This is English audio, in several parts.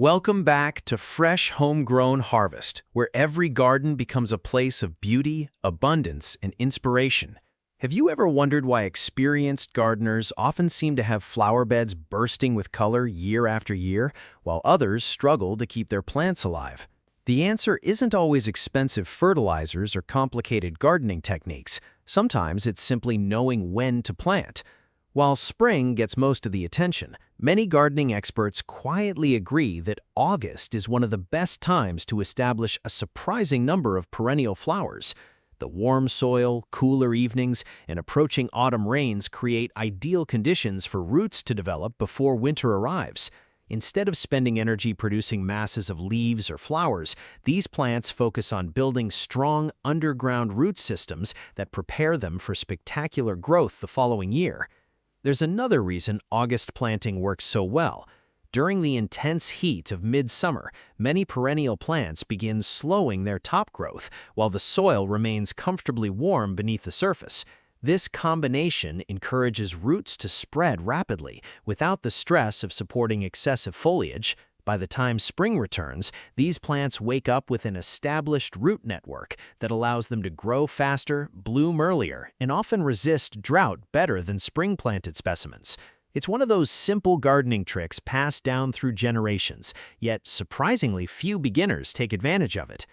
Welcome back to Fresh Homegrown Harvest, where every garden becomes a place of beauty, abundance, and inspiration. Have you ever wondered why experienced gardeners often seem to have flower beds bursting with color year after year, while others struggle to keep their plants alive? The answer isn't always expensive fertilizers or complicated gardening techniques. Sometimes it's simply knowing when to plant. While spring gets most of the attention, many gardening experts quietly agree that August is one of the best times to establish a surprising number of perennial flowers. The warm soil, cooler evenings, and approaching autumn rains create ideal conditions for roots to develop before winter arrives. Instead of spending energy producing masses of leaves or flowers, these plants focus on building strong underground root systems that prepare them for spectacular growth the following year. There's another reason August planting works so well. During the intense heat of midsummer, many perennial plants begin slowing their top growth, while the soil remains comfortably warm beneath the surface. This combination encourages roots to spread rapidly, without the stress of supporting excessive foliage. By the time spring returns, these plants wake up with an established root network that allows them to grow faster, bloom earlier, and often resist drought better than spring-planted specimens. It's one of those simple gardening tricks passed down through generations, yet surprisingly few beginners take advantage of it.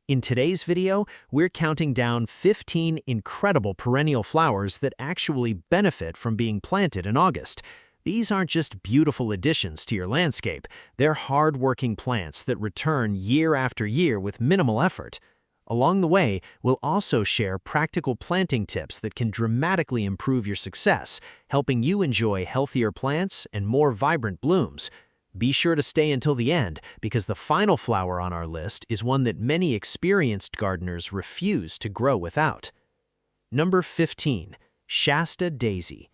In today's video, we're counting down 15 incredible perennial flowers that actually benefit from being planted in August. These aren't just beautiful additions to your landscape, they're hard-working plants that return year after year with minimal effort. Along the way, we'll also share practical planting tips that can dramatically improve your success, helping you enjoy healthier plants and more vibrant blooms. Be sure to stay until the end, because the final flower on our list is one that many experienced gardeners refuse to grow without. Number 15. Shasta Daisy.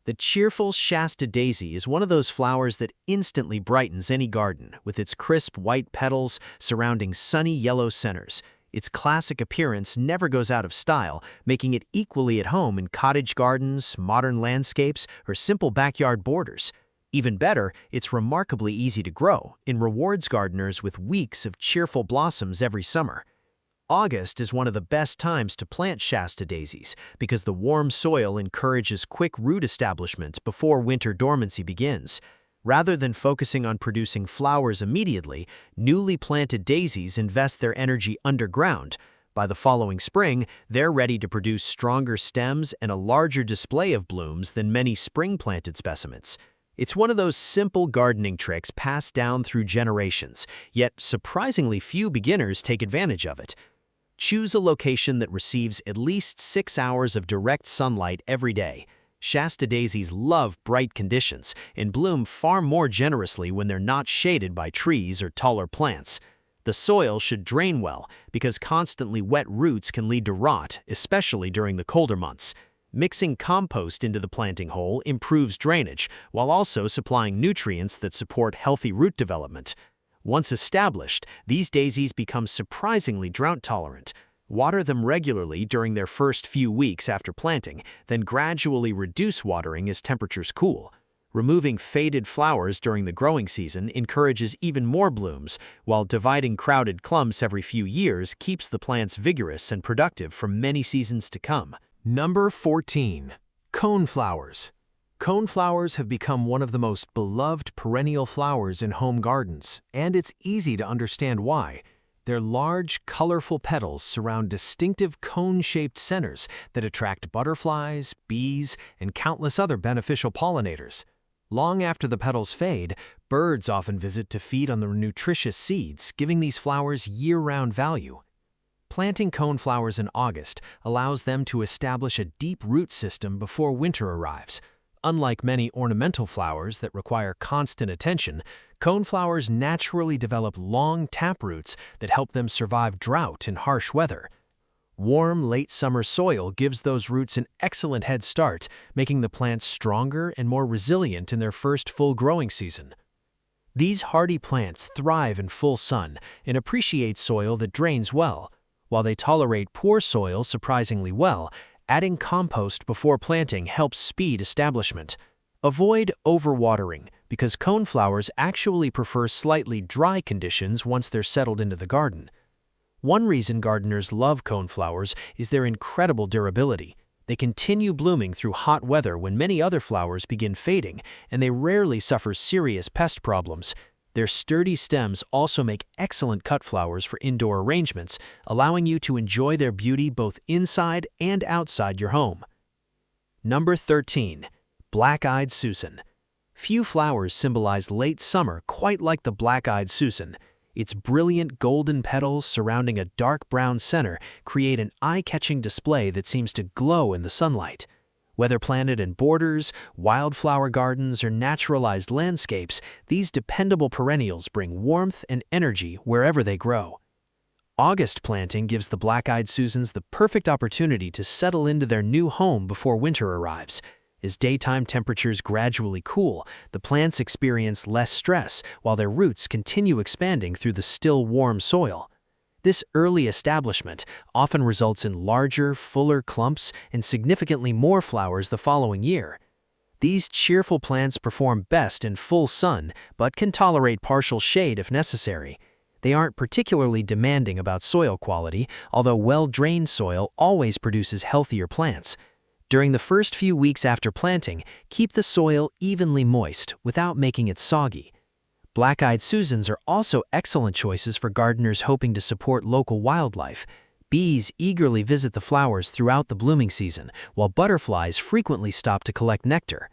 The cheerful Shasta daisy is one of those flowers that instantly brightens any garden, with its crisp white petals surrounding sunny yellow centers. Its classic appearance never goes out of style, making it equally at home in cottage gardens, modern landscapes, or simple backyard borders. Even better, it's remarkably easy to grow and rewards gardeners with weeks of cheerful blossoms every summer. August is one of the best times to plant Shasta daisies because the warm soil encourages quick root establishment before winter dormancy begins. Rather than focusing on producing flowers immediately, newly planted daisies invest their energy underground. By the following spring, they're ready to produce stronger stems and a larger display of blooms than many spring-planted specimens. It's one of those simple gardening tricks passed down through generations, yet surprisingly few beginners take advantage of it. Choose a location that receives at least 6 hours of direct sunlight every day. Shasta daisies love bright conditions and bloom far more generously when they're not shaded by trees or taller plants. The soil should drain well, because constantly wet roots can lead to rot, especially during the colder months. Mixing compost into the planting hole improves drainage, while also supplying nutrients that support healthy root development. Once established, these daisies become surprisingly drought-tolerant. Water them regularly during their first few weeks after planting, then gradually reduce watering as temperatures cool. Removing faded flowers during the growing season encourages even more blooms, while dividing crowded clumps every few years keeps the plants vigorous and productive for many seasons to come. Number 14. Coneflowers. Coneflowers have become one of the most beloved perennial flowers in home gardens, and it's easy to understand why. Their large, colorful petals surround distinctive cone-shaped centers that attract butterflies, bees, and countless other beneficial pollinators. Long after the petals fade, birds often visit to feed on the nutritious seeds, giving these flowers year-round value. Planting coneflowers in August allows them to establish a deep root system before winter arrives. Unlike many ornamental flowers that require constant attention, coneflowers naturally develop long taproots that help them survive drought and harsh weather. Warm, late-summer soil gives those roots an excellent head start, making the plants stronger and more resilient in their first full growing season. These hardy plants thrive in full sun and appreciate soil that drains well. While they tolerate poor soil surprisingly well, adding compost before planting helps speed establishment. Avoid overwatering, because coneflowers actually prefer slightly dry conditions once they're settled into the garden. One reason gardeners love coneflowers is their incredible durability. They continue blooming through hot weather when many other flowers begin fading, and they rarely suffer serious pest problems. Their sturdy stems also make excellent cut flowers for indoor arrangements, allowing you to enjoy their beauty both inside and outside your home. Number 13. Black-eyed Susan. Few flowers symbolize late summer quite like the black-eyed Susan. Its brilliant golden petals surrounding a dark brown center create an eye-catching display that seems to glow in the sunlight. Whether planted in borders, wildflower gardens, or naturalized landscapes, these dependable perennials bring warmth and energy wherever they grow. August planting gives the black-eyed Susans the perfect opportunity to settle into their new home before winter arrives. As daytime temperatures gradually cool, the plants experience less stress while their roots continue expanding through the still warm soil. This early establishment often results in larger, fuller clumps and significantly more flowers the following year. These cheerful plants perform best in full sun, but can tolerate partial shade if necessary. They aren't particularly demanding about soil quality, although well-drained soil always produces healthier plants. During the first few weeks after planting, keep the soil evenly moist without making it soggy. Black-eyed Susans are also excellent choices for gardeners hoping to support local wildlife. Bees eagerly visit the flowers throughout the blooming season, while butterflies frequently stop to collect nectar.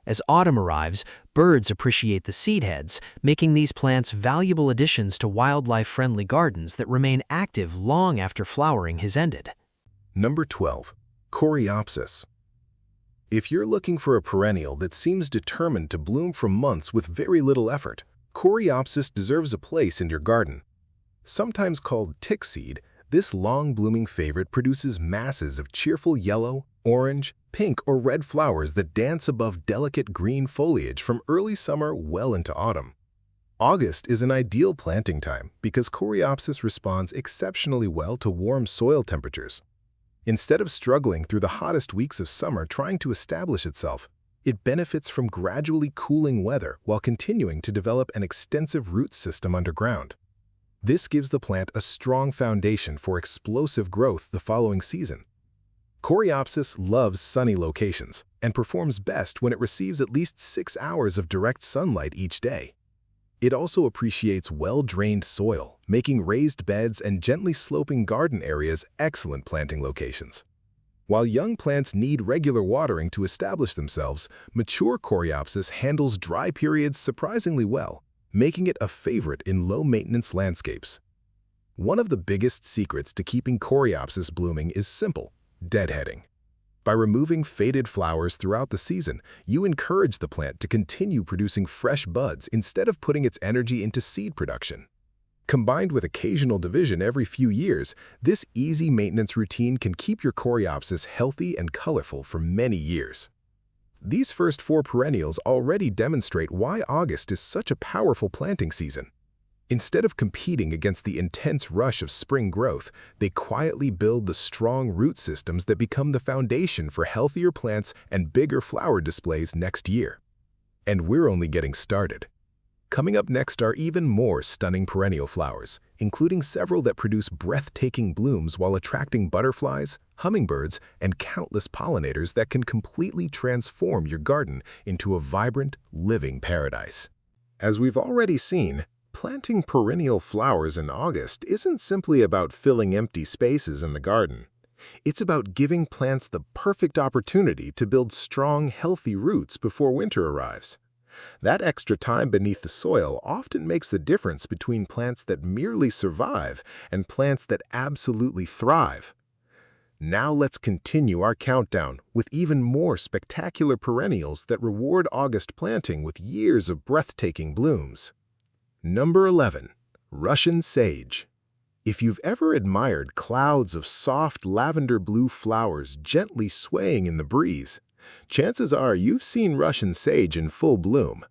As autumn arrives, birds appreciate the seed heads, making these plants valuable additions to wildlife-friendly gardens that remain active long after flowering has ended. Number 12. Coreopsis. If you're looking for a perennial that seems determined to bloom for months with very little effort, Coreopsis deserves a place in your garden. Sometimes called tick seed, this long-blooming favorite produces masses of cheerful yellow, orange, pink, or red flowers that dance above delicate green foliage from early summer well into autumn. August is an ideal planting time because Coreopsis responds exceptionally well to warm soil temperatures. Instead of struggling through the hottest weeks of summer trying to establish itself, it benefits from gradually cooling weather while continuing to develop an extensive root system underground. This gives the plant a strong foundation for explosive growth the following season. Coreopsis loves sunny locations and performs best when it receives at least 6 hours of direct sunlight each day. It also appreciates well-drained soil, making raised beds and gently sloping garden areas excellent planting locations. While young plants need regular watering to establish themselves, mature Coreopsis handles dry periods surprisingly well, making it a favorite in low-maintenance landscapes. One of the biggest secrets to keeping Coreopsis blooming is simple: deadheading. By removing faded flowers throughout the season, you encourage the plant to continue producing fresh buds instead of putting its energy into seed production. Combined with occasional division every few years, this easy maintenance routine can keep your Coreopsis healthy and colorful for many years. These first 4 perennials already demonstrate why August is such a powerful planting season. Instead of competing against the intense rush of spring growth, they quietly build the strong root systems that become the foundation for healthier plants and bigger flower displays next year. And we're only getting started. Coming up next are even more stunning perennial flowers, including several that produce breathtaking blooms while attracting butterflies, hummingbirds, and countless pollinators that can completely transform your garden into a vibrant, living paradise. As we've already seen, planting perennial flowers in August isn't simply about filling empty spaces in the garden. It's about giving plants the perfect opportunity to build strong, healthy roots before winter arrives. That extra time beneath the soil often makes the difference between plants that merely survive and plants that absolutely thrive. Now let's continue our countdown with even more spectacular perennials that reward August planting with years of breathtaking blooms. Number 11. Russian Sage. If you've ever admired clouds of soft lavender blue flowers gently swaying in the breeze, chances are you've seen Russian sage in full bloom.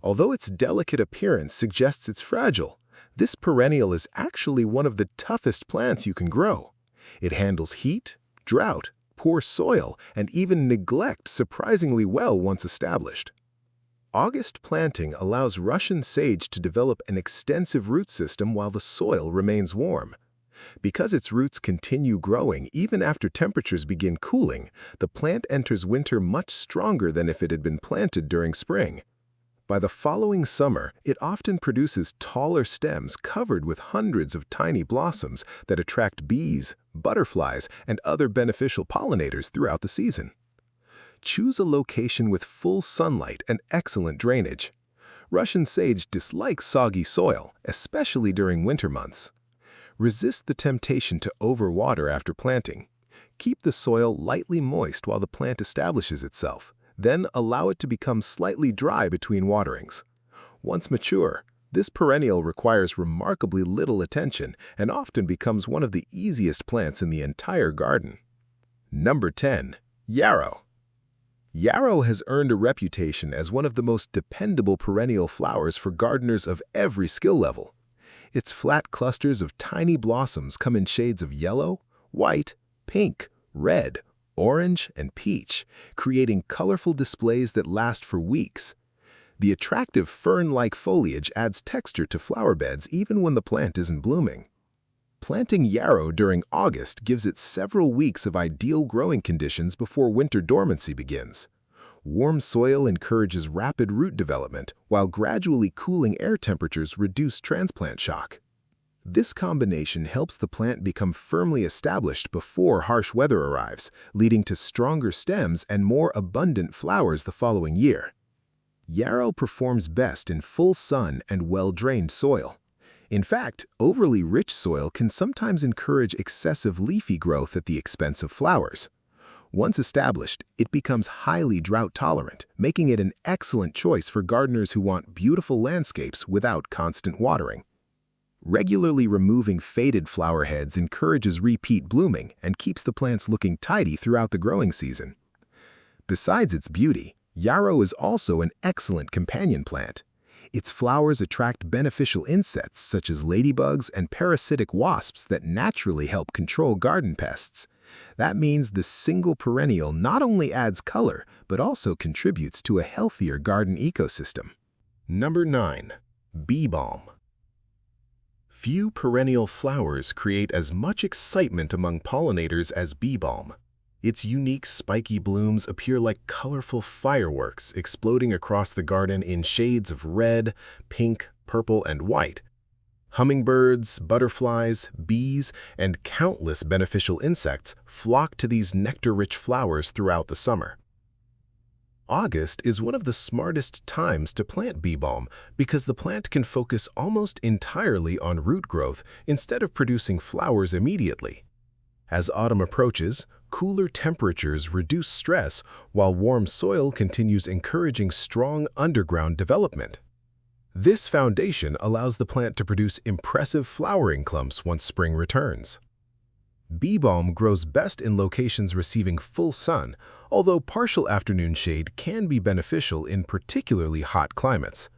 Although its delicate appearance suggests it's fragile, this perennial is actually one of the toughest plants you can grow. It handles heat, drought, poor soil, and even neglect surprisingly well once established. August planting allows Russian sage to develop an extensive root system while the soil remains warm. Because its roots continue growing even after temperatures begin cooling, the plant enters winter much stronger than if it had been planted during spring. By the following summer, it often produces taller stems covered with hundreds of tiny blossoms that attract bees, butterflies, and other beneficial pollinators throughout the season. Choose a location with full sunlight and excellent drainage. Russian sage dislikes soggy soil, especially during winter months. Resist the temptation to overwater after planting. Keep the soil lightly moist while the plant establishes itself. Then allow it to become slightly dry between waterings. Once mature, this perennial requires remarkably little attention and often becomes one of the easiest plants in the entire garden. Number 10. Yarrow. Yarrow has earned a reputation as one of the most dependable perennial flowers for gardeners of every skill level. Its flat clusters of tiny blossoms come in shades of yellow, white, pink, red, orange, and peach, creating colorful displays that last for weeks. The attractive fern-like foliage adds texture to flower beds even when the plant isn't blooming. Planting yarrow during August gives it several weeks of ideal growing conditions before winter dormancy begins. Warm soil encourages rapid root development, while gradually cooling air temperatures reduce transplant shock. This combination helps the plant become firmly established before harsh weather arrives, leading to stronger stems and more abundant flowers the following year. Yarrow performs best in full sun and well-drained soil. In fact, overly rich soil can sometimes encourage excessive leafy growth at the expense of flowers. Once established, it becomes highly drought-tolerant, making it an excellent choice for gardeners who want beautiful landscapes without constant watering. Regularly removing faded flower heads encourages repeat blooming and keeps the plants looking tidy throughout the growing season. Besides its beauty, yarrow is also an excellent companion plant. Its flowers attract beneficial insects such as ladybugs and parasitic wasps that naturally help control garden pests. That means the single perennial not only adds color, but also contributes to a healthier garden ecosystem. Number 9. Bee balm. Few perennial flowers create as much excitement among pollinators as bee balm. Its unique spiky blooms appear like colorful fireworks exploding across the garden in shades of red, pink, purple, and white. Hummingbirds, butterflies, bees, and countless beneficial insects flock to these nectar-rich flowers throughout the summer. August is one of the smartest times to plant bee balm because the plant can focus almost entirely on root growth instead of producing flowers immediately. As autumn approaches, cooler temperatures reduce stress while warm soil continues encouraging strong underground development. This foundation allows the plant to produce impressive flowering clumps once spring returns. Bee balm grows best in locations receiving full sun, although partial afternoon shade can be beneficial in particularly hot climates.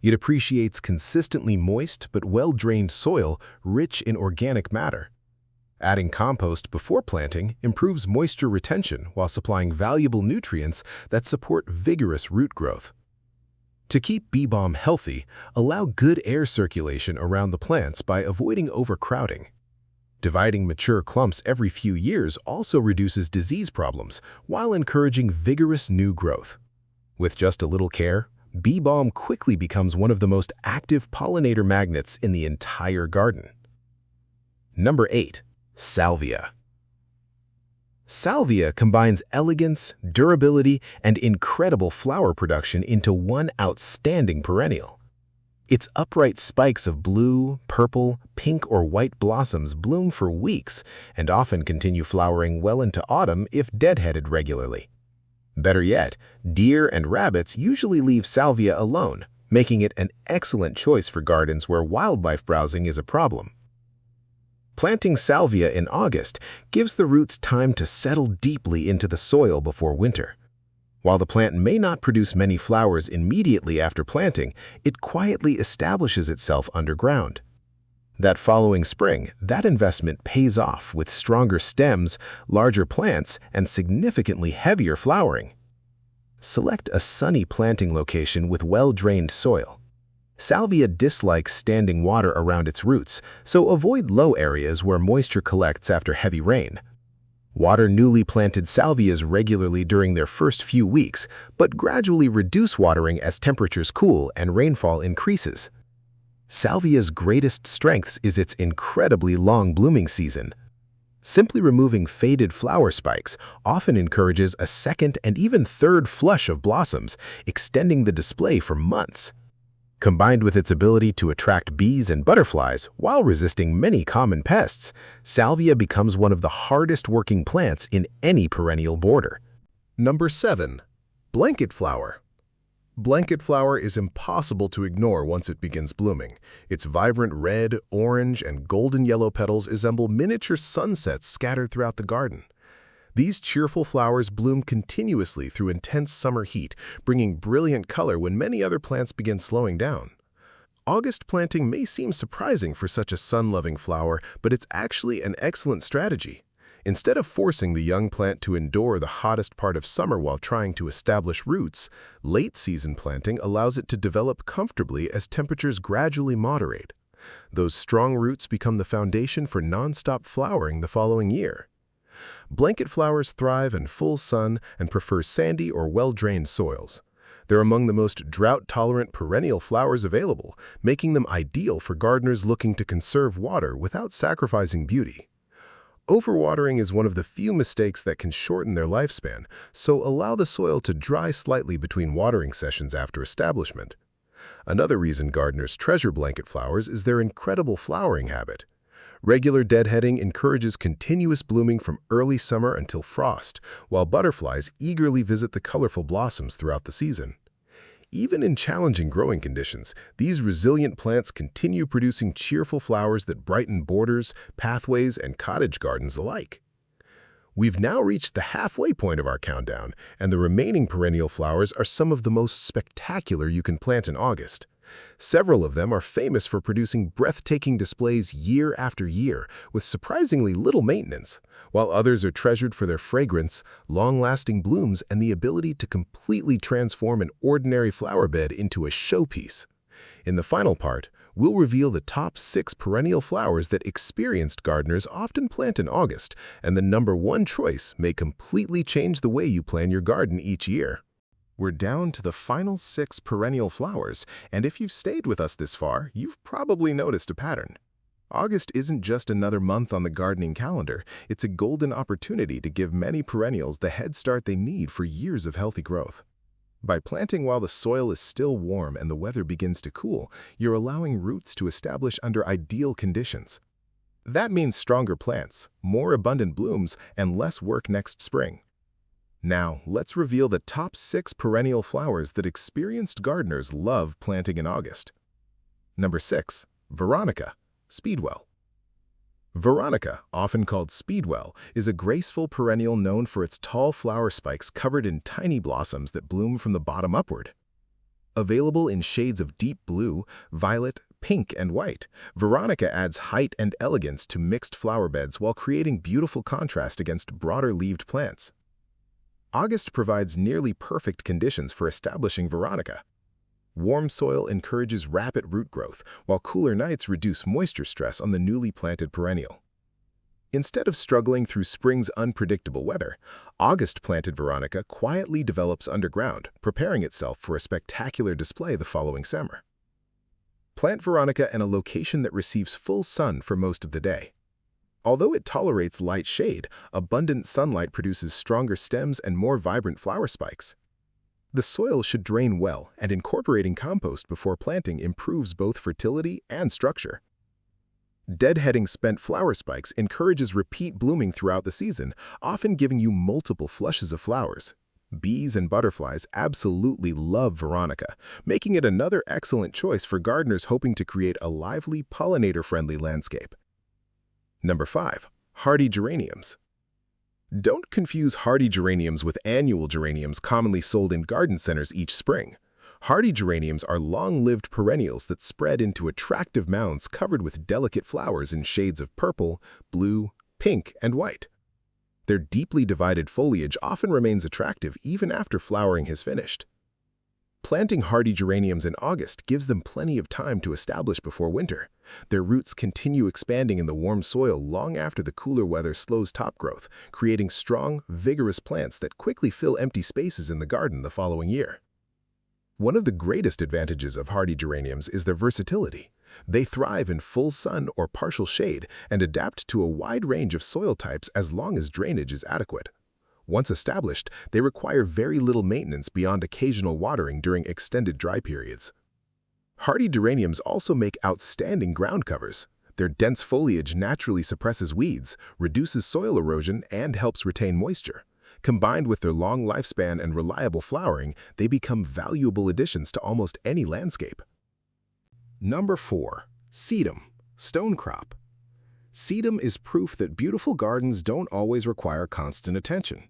It appreciates consistently moist but well-drained soil rich in organic matter. Adding compost before planting improves moisture retention while supplying valuable nutrients that support vigorous root growth. To keep bee balm healthy, allow good air circulation around the plants by avoiding overcrowding. Dividing mature clumps every few years also reduces disease problems while encouraging vigorous new growth. With just a little care, bee balm quickly becomes one of the most active pollinator magnets in the entire garden. Number 8. Salvia. Salvia combines elegance, durability, and incredible flower production into one outstanding perennial. Its upright spikes of blue, purple, pink, or white blossoms bloom for weeks and often continue flowering well into autumn if deadheaded regularly. Better yet, deer and rabbits usually leave salvia alone, making it an excellent choice for gardens where wildlife browsing is a problem. Planting salvia in August gives the roots time to settle deeply into the soil before winter. While the plant may not produce many flowers immediately after planting, it quietly establishes itself underground. That following spring, that investment pays off with stronger stems, larger plants, and significantly heavier flowering. Select a sunny planting location with well-drained soil. Salvia dislikes standing water around its roots, so avoid low areas where moisture collects after heavy rain. Water newly planted salvias regularly during their first few weeks, but gradually reduce watering as temperatures cool and rainfall increases. Salvia's greatest strengths is its incredibly long blooming season. Simply removing faded flower spikes often encourages a second and even third flush of blossoms, extending the display for months. Combined with its ability to attract bees and butterflies while resisting many common pests, salvia becomes one of the hardest working plants in any perennial border. Number 7. Blanket flower. Blanket flower is impossible to ignore once it begins blooming. Its vibrant red, orange, and golden yellow petals resemble miniature sunsets scattered throughout the garden. These cheerful flowers bloom continuously through intense summer heat, bringing brilliant color when many other plants begin slowing down. August planting may seem surprising for such a sun-loving flower, but it's actually an excellent strategy. Instead of forcing the young plant to endure the hottest part of summer while trying to establish roots, late-season planting allows it to develop comfortably as temperatures gradually moderate. Those strong roots become the foundation for non-stop flowering the following year. Blanket flowers thrive in full sun and prefer sandy or well-drained soils. They're among the most drought-tolerant perennial flowers available, making them ideal for gardeners looking to conserve water without sacrificing beauty. Overwatering is one of the few mistakes that can shorten their lifespan, so allow the soil to dry slightly between watering sessions after establishment. Another reason gardeners treasure blanket flowers is their incredible flowering habit. Regular deadheading encourages continuous blooming from early summer until frost, while butterflies eagerly visit the colorful blossoms throughout the season. Even in challenging growing conditions, these resilient plants continue producing cheerful flowers that brighten borders, pathways, and cottage gardens alike. We've now reached the halfway point of our countdown, and the remaining perennial flowers are some of the most spectacular you can plant in August. Several of them are famous for producing breathtaking displays year after year with surprisingly little maintenance, while others are treasured for their fragrance, long-lasting blooms, and the ability to completely transform an ordinary flower bed into a showpiece. In the final part, we'll reveal the top 6 perennial flowers that experienced gardeners often plant in August, and the number 1 choice may completely change the way you plan your garden each year. We're down to the final 6 perennial flowers, and if you've stayed with us this far, you've probably noticed a pattern. August isn't just another month on the gardening calendar, it's a golden opportunity to give many perennials the head start they need for years of healthy growth. By planting while the soil is still warm and the weather begins to cool, you're allowing roots to establish under ideal conditions. That means stronger plants, more abundant blooms, and less work next spring. Now, let's reveal the top 6 perennial flowers that experienced gardeners love planting in August. Number 6. Veronica Speedwell. Veronica, often called Speedwell, is a graceful perennial known for its tall flower spikes covered in tiny blossoms that bloom from the bottom upward. Available in shades of deep blue, violet, pink, and white, Veronica adds height and elegance to mixed flower beds while creating beautiful contrast against broader-leaved plants. August provides nearly perfect conditions for establishing Veronica. Warm soil encourages rapid root growth, while cooler nights reduce moisture stress on the newly planted perennial. Instead of struggling through spring's unpredictable weather, August-planted Veronica quietly develops underground, preparing itself for a spectacular display the following summer. Plant Veronica in a location that receives full sun for most of the day. Although it tolerates light shade, abundant sunlight produces stronger stems and more vibrant flower spikes. The soil should drain well, and incorporating compost before planting improves both fertility and structure. Deadheading spent flower spikes encourages repeat blooming throughout the season, often giving you multiple flushes of flowers. Bees and butterflies absolutely love Veronica, making it another excellent choice for gardeners hoping to create a lively, pollinator-friendly landscape. Number 5. Hardy geraniums. Don't confuse hardy geraniums with annual geraniums commonly sold in garden centers each spring. Hardy geraniums are long-lived perennials that spread into attractive mounds covered with delicate flowers in shades of purple, blue, pink, and white. Their deeply divided foliage often remains attractive even after flowering has finished. Planting hardy geraniums in August gives them plenty of time to establish before winter. Their roots continue expanding in the warm soil long after the cooler weather slows top growth, creating strong, vigorous plants that quickly fill empty spaces in the garden the following year. One of the greatest advantages of hardy geraniums is their versatility. They thrive in full sun or partial shade and adapt to a wide range of soil types as long as drainage is adequate. Once established, they require very little maintenance beyond occasional watering during extended dry periods. Hardy geraniums also make outstanding ground covers. Their dense foliage naturally suppresses weeds, reduces soil erosion, and helps retain moisture. Combined with their long lifespan and reliable flowering, they become valuable additions to almost any landscape. Number 4. Sedum, stonecrop. Sedum is proof that beautiful gardens don't always require constant attention.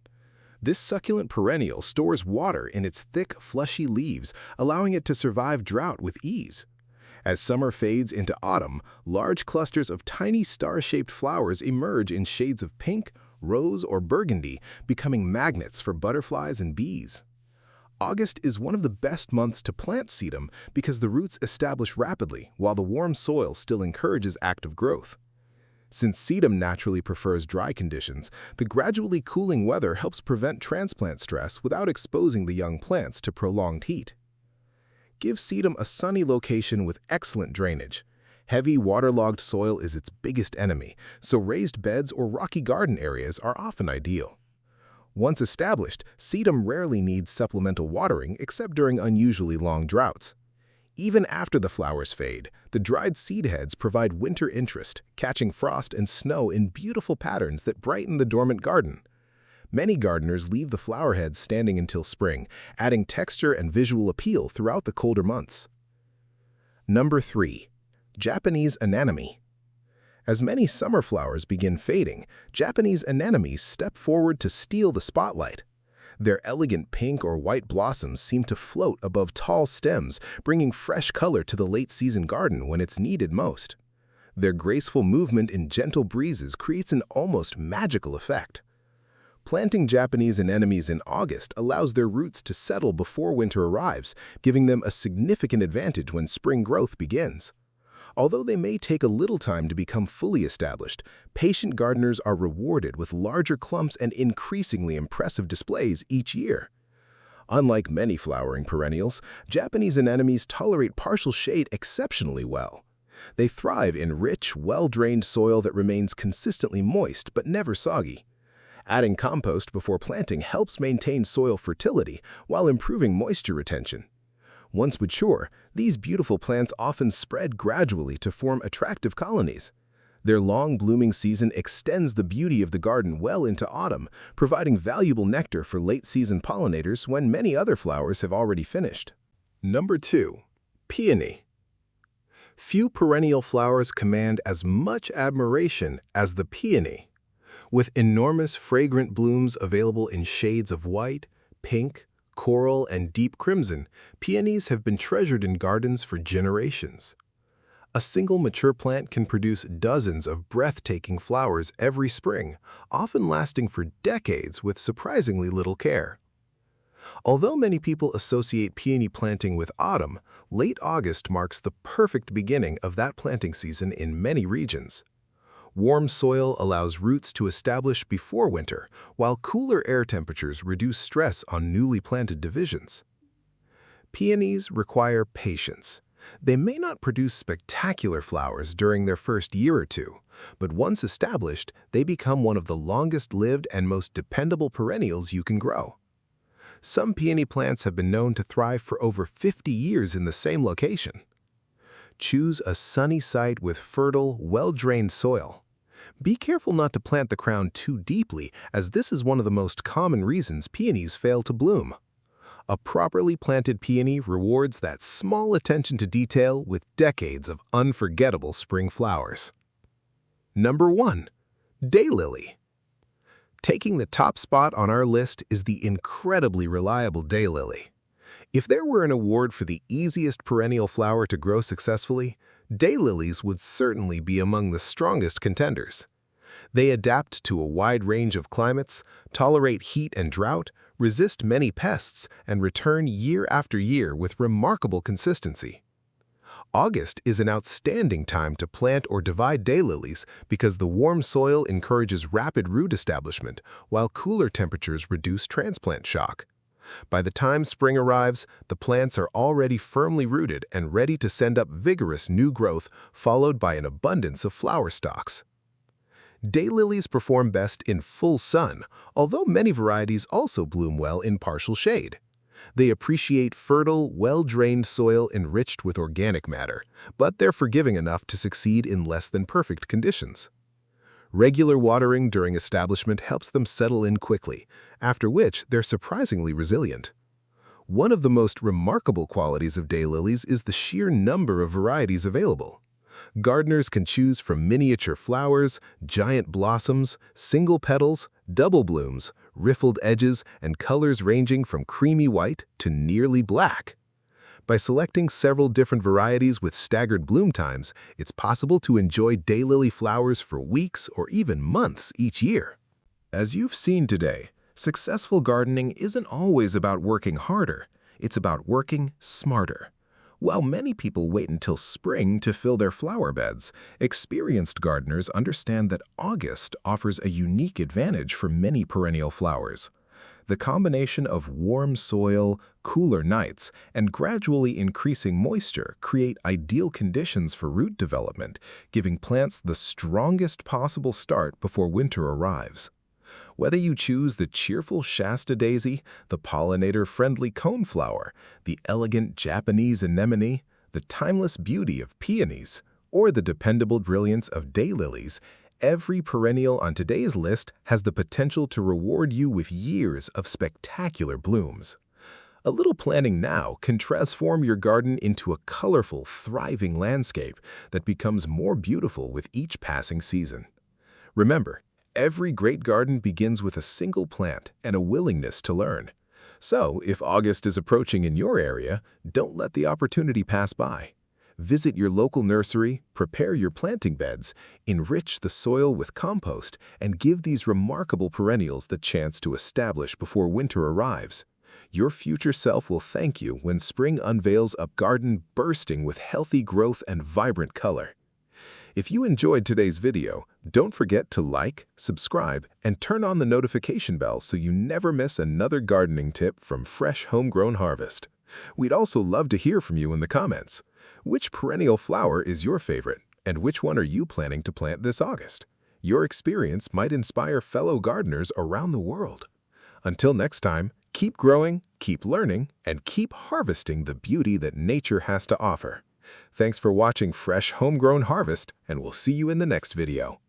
This succulent perennial stores water in its thick, fleshy leaves, allowing it to survive drought with ease. As summer fades into autumn, large clusters of tiny star-shaped flowers emerge in shades of pink, rose, or burgundy, becoming magnets for butterflies and bees. August is one of the best months to plant sedum because the roots establish rapidly while the warm soil still encourages active growth. Since sedum naturally prefers dry conditions, the gradually cooling weather helps prevent transplant stress without exposing the young plants to prolonged heat. Give sedum a sunny location with excellent drainage. Heavy, waterlogged soil is its biggest enemy, so raised beds or rocky garden areas are often ideal. Once established, sedum rarely needs supplemental watering except during unusually long droughts. Even after the flowers fade, the dried seed heads provide winter interest, catching frost and snow in beautiful patterns that brighten the dormant garden. Many gardeners leave the flower heads standing until spring, adding texture and visual appeal throughout the colder months. Number 3. Japanese anemone. As many summer flowers begin fading, Japanese anemones step forward to steal the spotlight. Their elegant pink or white blossoms seem to float above tall stems, bringing fresh color to the late-season garden when it's needed most. Their graceful movement in gentle breezes creates an almost magical effect. Planting Japanese anemones in August allows their roots to settle before winter arrives, giving them a significant advantage when spring growth begins. Although they may take a little time to become fully established, patient gardeners are rewarded with larger clumps and increasingly impressive displays each year. Unlike many flowering perennials, Japanese anemones tolerate partial shade exceptionally well. They thrive in rich, well-drained soil that remains consistently moist but never soggy. Adding compost before planting helps maintain soil fertility while improving moisture retention. Once mature, these beautiful plants often spread gradually to form attractive colonies. Their long blooming season extends the beauty of the garden well into autumn, providing valuable nectar for late-season pollinators when many other flowers have already finished. Number 2. Peony. Few perennial flowers command as much admiration as the peony. With enormous fragrant blooms available in shades of white, pink, coral, and deep crimson, peonies have been treasured in gardens for generations. A single mature plant can produce dozens of breathtaking flowers every spring, often lasting for decades with surprisingly little care. Although many people associate peony planting with autumn, late August marks the perfect beginning of that planting season in many regions. Warm soil allows roots to establish before winter, while cooler air temperatures reduce stress on newly planted divisions. Peonies require patience. They may not produce spectacular flowers during their first year or two, but once established, they become one of the longest-lived and most dependable perennials you can grow. Some peony plants have been known to thrive for over 50 years in the same location. Choose a sunny site with fertile, well-drained soil. Be careful not to plant the crown too deeply, as this is one of the most common reasons peonies fail to bloom. A properly planted peony rewards that small attention to detail with decades of unforgettable spring flowers. Number 1. Daylily. Taking the top spot on our list is the incredibly reliable daylily. If there were an award for the easiest perennial flower to grow successfully, daylilies would certainly be among the strongest contenders. They adapt to a wide range of climates, tolerate heat and drought, resist many pests, and return year after year with remarkable consistency. August is an outstanding time to plant or divide daylilies because the warm soil encourages rapid root establishment, while cooler temperatures reduce transplant shock. By the time spring arrives, the plants are already firmly rooted and ready to send up vigorous new growth, followed by an abundance of flower stalks. Daylilies perform best in full sun, although many varieties also bloom well in partial shade. They appreciate fertile, well-drained soil enriched with organic matter, but they're forgiving enough to succeed in less than perfect conditions. Regular watering during establishment helps them settle in quickly, after which they're surprisingly resilient. One of the most remarkable qualities of daylilies is the sheer number of varieties available. Gardeners can choose from miniature flowers, giant blossoms, single petals, double blooms, riffled edges, and colors ranging from creamy white to nearly black. By selecting several different varieties with staggered bloom times, it's possible to enjoy daylily flowers for weeks or even months each year. As you've seen today, successful gardening isn't always about working harder, it's about working smarter. While many people wait until spring to fill their flower beds, experienced gardeners understand that August offers a unique advantage for many perennial flowers. The combination of warm soil, cooler nights, and gradually increasing moisture create ideal conditions for root development, giving plants the strongest possible start before winter arrives. Whether you choose the cheerful Shasta daisy, the pollinator-friendly coneflower, the elegant Japanese anemone, the timeless beauty of peonies, or the dependable brilliance of daylilies, every perennial on today's list has the potential to reward you with years of spectacular blooms. A little planning now can transform your garden into a colorful, thriving landscape that becomes more beautiful with each passing season. Remember, every great garden begins with a single plant and a willingness to learn. So, if August is approaching in your area, don't let the opportunity pass by. Visit your local nursery, prepare your planting beds, enrich the soil with compost, and give these remarkable perennials the chance to establish before winter arrives. Your future self will thank you when spring unveils a garden bursting with healthy growth and vibrant color. If you enjoyed today's video, don't forget to like, subscribe, and turn on the notification bell so you never miss another gardening tip from Fresh Homegrown Harvest. We'd also love to hear from you in the comments. Which perennial flower is your favorite, and which one are you planning to plant this August? Your experience might inspire fellow gardeners around the world. Until next time, keep growing, keep learning, and keep harvesting the beauty that nature has to offer. Thanks for watching Fresh Homegrown Harvest, and we'll see you in the next video.